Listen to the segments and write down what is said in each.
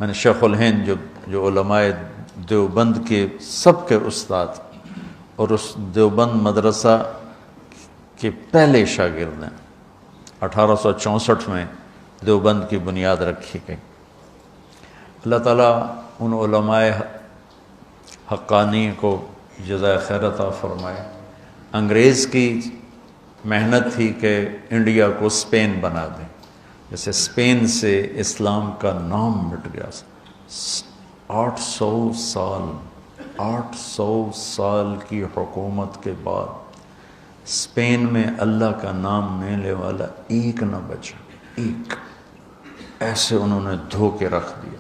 میں نے شیخ الہند جو علماء دیوبند کے سب کے استاد اور اس دیوبند مدرسہ کے پہلے شاگرد ہیں، 1864 میں دیوبند کی بنیاد رکھی گئی۔ اللہ تعالیٰ ان علماء حقانی کو جزائے خیر عطا فرمائے۔ انگریز کی محنت تھی کہ انڈیا کو اسپین بنا دیں، جیسے اسپین سے اسلام کا نام مٹ گیا۔ 800 سال کی حکومت کے بعد اسپین میں اللہ کا نام لینے والا ایک نہ بچا، ایک۔ ایسے انہوں نے دھو کے رکھ دیا۔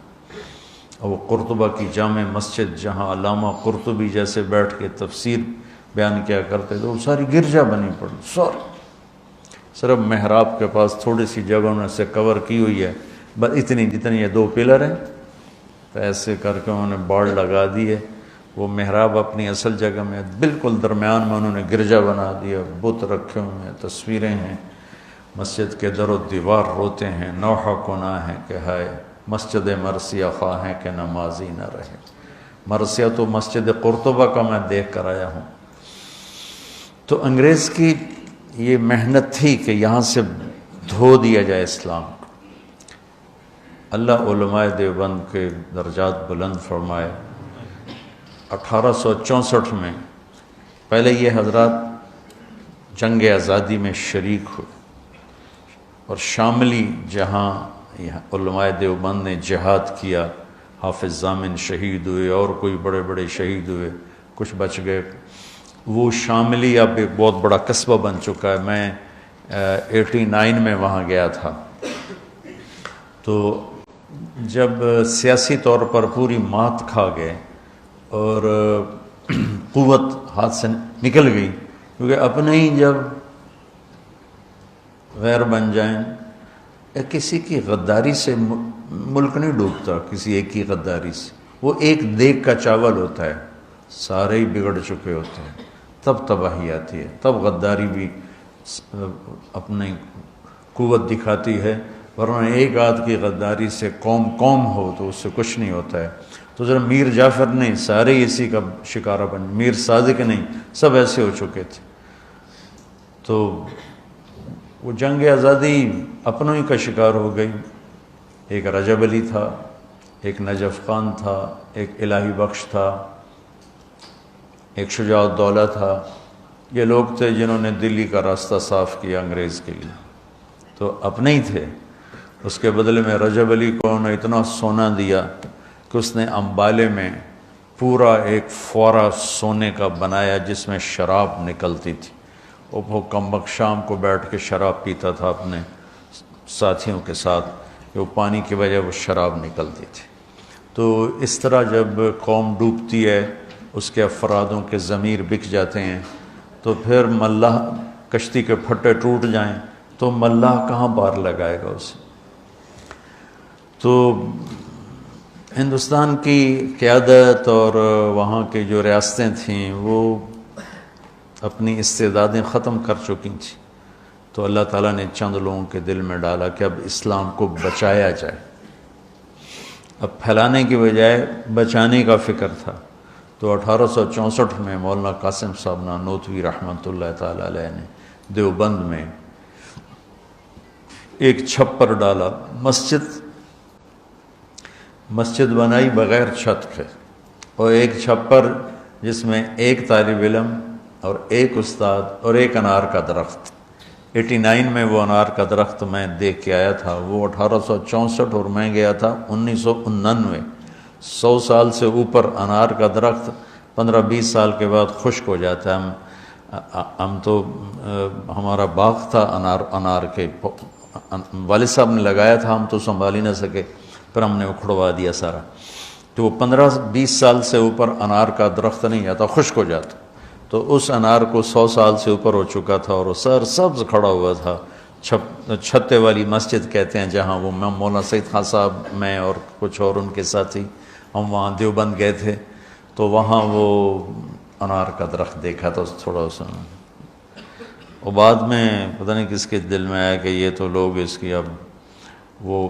اور وہ قرطبہ کی جامع مسجد جہاں علامہ قرطبی جیسے بیٹھ کے تفسیر بیان کیا کرتے تھے، وہ ساری گرجا بنی پڑی، سوری صرف محراب کے پاس تھوڑی سی جگہ انہوں نے سے کور کی ہوئی ہے، بس اتنی جتنی یہ 2 پلر ہیں، تو ایسے کر کے انہوں نے باڑ لگا دی ہے۔ وہ محراب اپنی اصل جگہ میں بالکل درمیان میں انہوں نے گرجا بنا دیا، بت رکھے ہوئے ہیں، تصویریں ہیں، مسجد کے در و دیوار روتے ہیں، نوحہ گناہ ہے کہ ہائے مسجد مرثیہ خواہ ہے کہ نمازی نہ رہے۔ مرثیہ تو مسجد قرطبہ کا میں دیکھ کر آیا ہوں۔ تو انگریز کی یہ محنت تھی کہ یہاں سے دھو دیا جائے اسلام کو۔ اللہ علماء دیوبند کے درجات بلند فرمائے۔ 1864 میں پہلے یہ حضرات جنگ آزادی میں شریک ہوئے، اور شاملی جہاں علماء دیوبند نے جہاد کیا، حافظ ضامن شہید ہوئے اور کوئی بڑے بڑے شہید ہوئے، کچھ بچ گئے۔ وہ شاملی اب ایک بہت بڑا قصبہ بن چکا ہے۔ میں 89 میں وہاں گیا تھا، تو جب سیاسی طور پر پوری مات کھا گئے اور قوت ہاتھ سے نکل گئی، کیونکہ اپنے ہی جب غیر بن جائیں، کسی کی غداری سے ملک نہیں ڈوبتا، کسی ایک کی غداری سے۔ وہ ایک دیگ کا چاول ہوتا ہے، سارے ہی بگڑ چکے ہوتے ہیں، تب تباہی آتی ہے، تب غداری بھی اپنی قوت دکھاتی ہے، ورنہ ایک آدھ کی غداری سے قوم ہو تو اس سے کچھ نہیں ہوتا ہے۔ تو ذرا میر جعفر نہیں، سارے اسی کا شکارہ بن، میر صادق نہیں، سب ایسے ہو چکے تھے۔ تو وہ جنگ آزادی اپنوں ہی کا شکار ہو گئی۔ ایک رجب علی تھا، ایک نجف خان تھا، ایک الہی بخش تھا، ایک شجاع الدولہ تھا۔ یہ لوگ تھے جنہوں نے دلی کا راستہ صاف کیا انگریز کے لیے، تو اپنے ہی تھے۔ اس کے بدلے میں رجب علی کو انہوں نے اتنا سونا دیا کہ اس نے امبالے میں پورا ایک فوارہ سونے کا بنایا جس میں شراب نکلتی تھی۔ وہ کمبخت شام کو بیٹھ کے شراب پیتا تھا اپنے ساتھیوں کے ساتھ، کہ وہ پانی کی وجہ وہ شراب نکلتی تھی۔ تو اس طرح جب قوم ڈوبتی ہے، اس کے افرادوں کے ضمیر بک جاتے ہیں، تو پھر ملاح کشتی کے پھٹے ٹوٹ جائیں تو ملاح کہاں پار لگائے گا اسے؟ تو ہندوستان کی قیادت اور وہاں کی جو ریاستیں تھیں وہ اپنی استعدادیں ختم کر چکی تھیں، تو اللہ تعالیٰ نے چند لوگوں کے دل میں ڈالا کہ اب اسلام کو بچایا جائے۔ اب پھیلانے کی بجائے بچانے کا فکر تھا۔ تو 1864 میں مولانا قاسم صاحب نانوتوی رحمۃ اللہ تعالیٰ علیہ نے دیوبند میں ایک چھپر ڈالا، مسجد بنائی بغیر چھت کے، اور ایک چھپر جس میں ایک طالب علم اور ایک استاد اور ایک انار کا درخت۔ 89 میں وہ انار کا درخت میں دیکھ کے آیا تھا، وہ 1864 اور میں گیا تھا 1999۔ 100 سال سے اوپر انار کا درخت 15-20 سال کے بعد خشک ہو جاتا ہے۔ ہم تو ہمارا باغ تھا انار کے، والد صاحب نے لگایا تھا، ہم تو سنبھال ہی نہ سکے، پھر ہم نے اکھڑوا دیا سارا۔ تو وہ 15-20 سال سے اوپر انار کا درخت نہیں جاتا، خشک ہو جاتا۔ تو اس انار کو 100 سال سے اوپر ہو چکا تھا اور وہ سبز کھڑا ہوا تھا۔ چھتے والی مسجد کہتے ہیں جہاں، وہ مولانا سید خان صاحب، میں اور کچھ اور ان کے ساتھی، ہم وہاں دیوبند گئے تھے، تو وہاں وہ انار کا درخت دیکھا تھا تھوڑا سا۔ اور بعد میں پتہ نہیں کس کے دل میں آیا کہ یہ تو لوگ اس کی اب وہ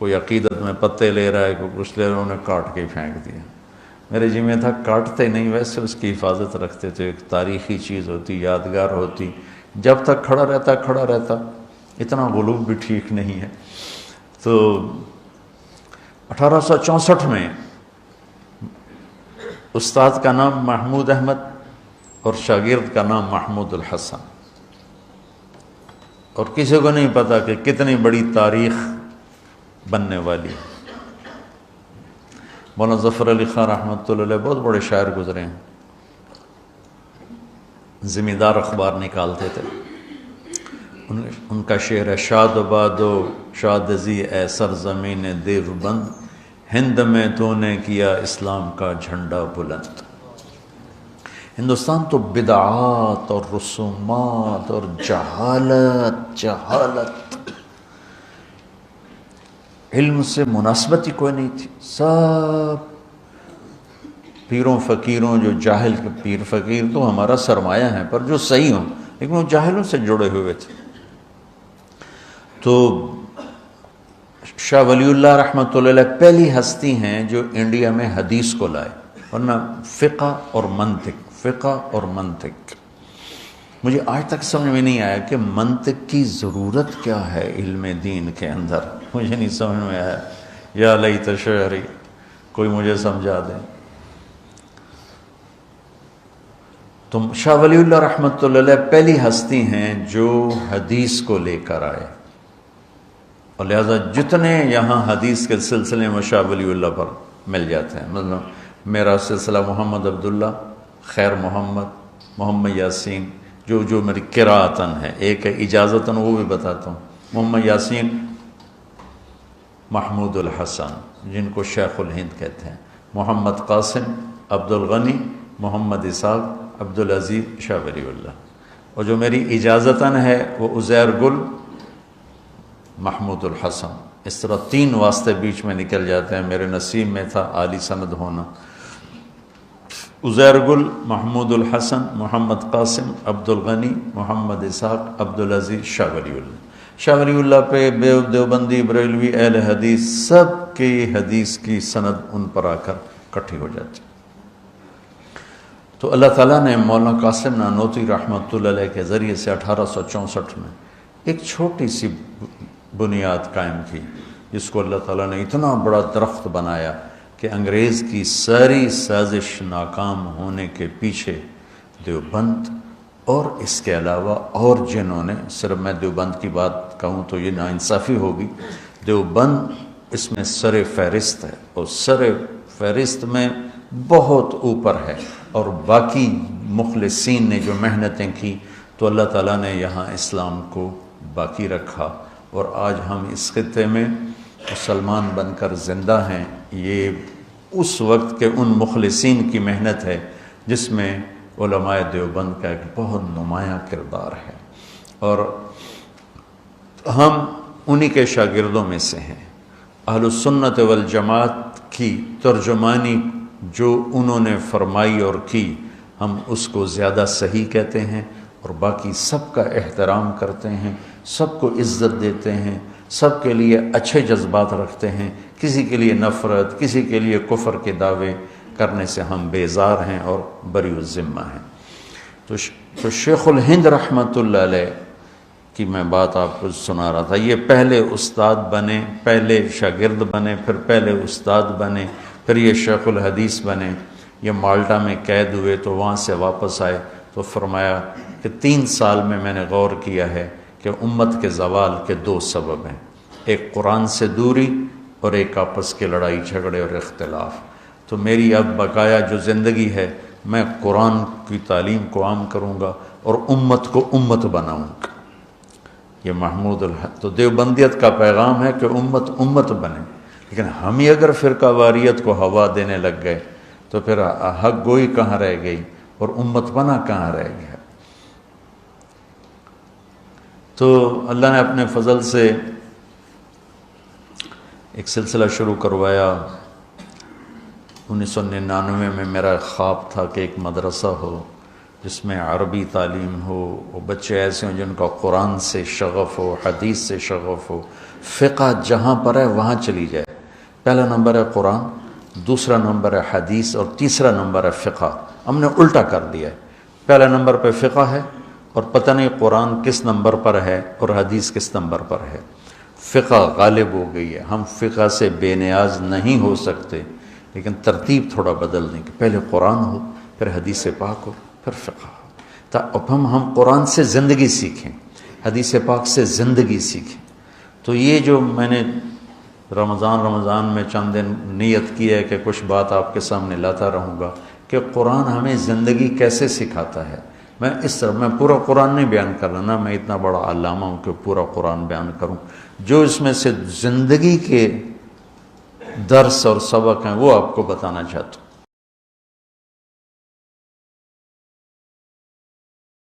کوئی عقیدت میں پتے لے رہا ہے، کوئی کچھ لے رہا ہے، انہیں کاٹ کے ہی پھینک دیا۔ میرے جی میں تھا کاٹتے نہیں، ویسے اس کی حفاظت رکھتے تھے، ایک تاریخی چیز ہوتی، یادگار ہوتی، جب تک کھڑا رہتا، اتنا غلوب بھی ٹھیک نہیں ہے۔ تو 1864 میں استاد کا نام محمود احمد اور شاگرد کا نام محمود الحسن، اور کسی کو نہیں پتا کہ کتنی بڑی تاریخ بننے والی ہے۔ مولانا ظفر علی خان رحمۃ اللہ علیہ بہت بڑے شاعر گزرے ہیں، زمیندار اخبار نکالتے تھے، ان کا شعر ہے: شاد بادو شادزی اے سرزمین دیوبند، ہند میں تو نے کیا اسلام کا جھنڈا بلند۔ ہندوستان تو بدعات اور رسومات اور جہالت علم سے مناسبت ہی کوئی نہیں تھی، سب پیروں فقیروں، جو جاہل پیر فقیر تو ہمارا سرمایہ ہے، پر جو صحیح ہوں، لیکن وہ جاہلوں سے جڑے ہوئے تھے۔ تو شاہ ولی اللہ رحمۃ اللہ علیہ پہلی ہستی ہیں جو انڈیا میں حدیث کو لائے، ورنہ فقہ اور منطق مجھے آج تک سمجھ میں نہیں آیا کہ منطق کی ضرورت کیا ہے علم دین کے اندر، مجھے نہیں سمجھ میں آیا۔ یا لیت شعری، کوئی مجھے سمجھا دے۔ تو شاہ ولی اللہ رحمۃ اللہ علیہ پہلی ہستی ہیں جو حدیث کو لے کر آئے، اور لہذا جتنے یہاں حدیث کے سلسلے میں شاہ ولی اللہ پر مل جاتے ہیں، مطلب میرا سلسلہ محمد عبداللہ، خیر محمد یاسین، جو میری قراءتاً ہے، ایک ہے اجازتاً، وہ بھی بتاتا ہوں۔ محمد یاسین، محمود الحسن جن کو شیخ الہند کہتے ہیں، محمد قاسم، عبد الغنی، محمد اسحاق، عبد العزیز، شاہ ولی اللہ۔ اور جو میری اجازتاً ہے وہ عزیر گل، محمود الحسن۔ اس طرح 3 واسطے بیچ میں نکل جاتے ہیں، میرے نصیب میں تھا عالی سند ہونا۔ عزیر گل، محمود الحسن، محمد قاسم، عبد الغنی، محمد اسحاق، عبد العزیز، شاہ ولی اللہ۔ شاہ ولی اللہ پہ دیوبندی، بریلوی، اہل حدیث سب کی حدیث کی سند ان پر آ کر اکٹھی ہو جاتی۔ تو اللہ تعالیٰ نے مولانا قاسم نانوتوی رحمۃ اللہ علیہ کے ذریعے سے 1864 میں ایک چھوٹی سی بنیاد قائم کی، جس کو اللہ تعالیٰ نے اتنا بڑا درخت بنایا کہ انگریز کی ساری سازش ناکام ہونے کے پیچھے دیوبند اور اس کے علاوہ اور جنہوں نے، صرف میں دیوبند کی بات کہوں تو یہ ناانصافی ہوگی، دیوبند اس میں سر فہرست ہے، اور سر فہرست میں بہت اوپر ہے، اور باقی مخلصین نے جو محنتیں کی تو اللہ تعالیٰ نے یہاں اسلام کو باقی رکھا، اور آج ہم اس خطے میں مسلمان بن کر زندہ ہیں۔ یہ اس وقت کے ان مخلصین کی محنت ہے جس میں علماء دیوبند کا ایک بہت نمایاں کردار ہے، اور ہم انہی کے شاگردوں میں سے ہیں۔ اہل السنت والجماعت کی ترجمانی جو انہوں نے فرمائی اور کی، ہم اس کو زیادہ صحیح کہتے ہیں، اور باقی سب کا احترام کرتے ہیں، سب کو عزت دیتے ہیں، سب کے لیے اچھے جذبات رکھتے ہیں، کسی کے لیے نفرت، کسی کے لیے کفر کے دعوے کرنے سے ہم بیزار ہیں اور بری الذمہ ہیں۔ تو شیخ الہند رحمۃ اللہ علیہ کی میں بات آپ کو سنا رہا تھا، یہ پہلے استاد بنے، پہلے شاگرد بنے، پھر پہلے استاد بنے، پھر یہ شیخ الحدیث بنے۔ یہ مالٹا میں قید ہوئے تو وہاں سے واپس آئے تو فرمایا کہ 3 سال میں میں نے غور کیا ہے کہ امت کے زوال کے 2 سبب ہیں، ایک قرآن سے دوری اور ایک آپس کے لڑائی جھگڑے اور اختلاف۔ تو میری اب بقایا جو زندگی ہے، میں قرآن کی تعلیم کو عام کروں گا اور امت کو امت بناؤں گا۔ یہ محمود تو دیوبندیت کا پیغام ہے کہ امت امت بنے، لیکن ہم ہی اگر فرقہ واریت کو ہوا دینے لگ گئے تو پھر حق گوئی کہاں رہ گئی اور امت بنا کہاں رہ گیا۔ تو اللہ نے اپنے فضل سے ایک سلسلہ شروع کروایا۔ 1999 میں میرا خواب تھا کہ ایک مدرسہ ہو، جس میں عربی تعلیم ہو، وہ بچے ایسے ہوں جن کا قرآن سے شغف ہو، حدیث سے شغف ہو، فقہ جہاں پر ہے وہاں چلی جائے۔ پہلا نمبر ہے قرآن، دوسرا نمبر ہے حدیث، اور تیسرا نمبر ہے فقہ۔ ہم نے الٹا کر دیا ہے، پہلا نمبر پہ فقہ ہے اور پتہ نہیں قرآن کس نمبر پر ہے اور حدیث کس نمبر پر ہے۔ فقہ غالب ہو گئی ہے، ہم فقہ سے بے نیاز نہیں ہو سکتے، لیکن ترتیب تھوڑا بدل دیں کہ پہلے قرآن ہو، پھر حدیث پاک ہو، پھر فقہ ہو، اب ہم قرآن سے زندگی سیکھیں، حدیث پاک سے زندگی سیکھیں۔ تو یہ جو میں نے رمضان میں چند دن نیت کی ہے کہ کچھ بات آپ کے سامنے لاتا رہوں گا کہ قرآن ہمیں زندگی کیسے سکھاتا ہے۔ میں پورا قرآن نہیں بیان کر رہا نا، میں اتنا بڑا علامہ ہوں کہ پورا قرآن بیان کروں، جو اس میں سے زندگی کے درس اور سبق ہیں وہ آپ کو بتانا چاہتا ہوں۔